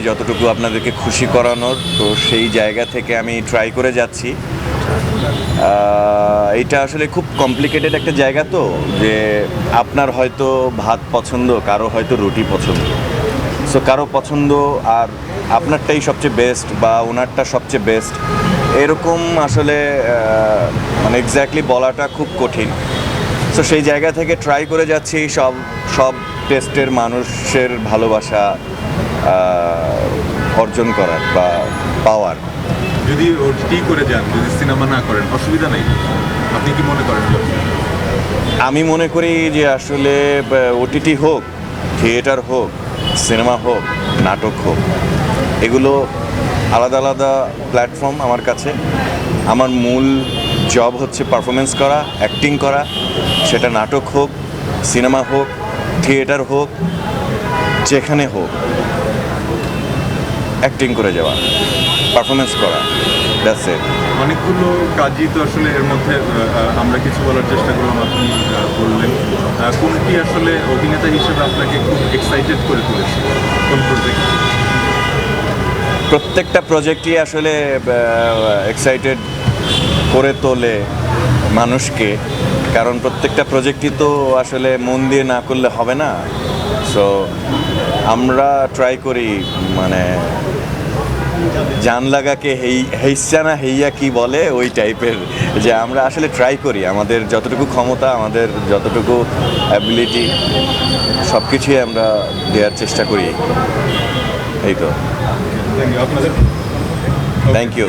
যতটুকু আপনাদেরকে খুশি করানোর, তো সেই জায়গা থেকে আমি ট্রাই করে যাচ্ছি। এটা আসলে খুব কমপ্লিকেটেড একটা জায়গা, তো যে আপনার হয়তো ভাত পছন্দ, কারো হয়তো রুটি পছন্দ। সো কারো পছন্দ আর আপনারটাই সবচেয়ে বেস্ট বা ওনারটা সবচেয়ে বেস্ট, এরকম আসলে মানে এক্স্যাক্টলি বলাটা খুব কঠিন। সো সেই জায়গা থেকে ট্রাই করে যাচ্ছি সব টেস্টের মানুষের ভালোবাসা অর্জন করার বা পাওয়ার। যদি ওটি করে যান, যদি সিনেমা না করেন, অসুবিধা নেই, আপনি কি মনে করেন? আমি মনে করি যে আসলে ওটিটি হোক, থিয়েটার হোক, সিনেমা হোক, নাটক হোক, এগুলো আলাদা আলাদা প্ল্যাটফর্ম আমার কাছে। আমার মূল জব হচ্ছে পারফরমেন্স করা, অ্যাক্টিং করা, সেটা নাটক হোক, সিনেমা হোক, থিয়েটার হোক, যেখানে হোক অ্যাক্টিং করে যাওয়া, পারফরমেন্স করা, দ্যাটস ইট। অনেকগুলো কাজই তো আসলে এর মধ্যে আমরা কিছু বলার চেষ্টা করলাম, আপনি বললেন। কোনটি আসলে অভিনেতা হিসেবে আপনাকে খুব এক্সাইটেড করে তুলেছে? কোন প্রজেক্ট? প্রত্যেকটা প্রজেক্টই আসলে এক্সাইটেড করে তোলে মানুষকে, কারণ প্রত্যেকটা প্রজেক্টই তো আসলে মন দিয়ে না করলে হবে না। সো আমরা ট্রাই করি, মানে জান লাগাকে হেইসা না হেইয়া কি বলে, ওই টাইপের, যে আমরা আসলে ট্রাই করি আমাদের যতটুকু ক্ষমতা, আমাদের যতটুকু অ্যাবিলিটি, সব কিছুই আমরা দেওয়ার চেষ্টা করি। এই তো। আপনাদের থ্যাংক ইউ।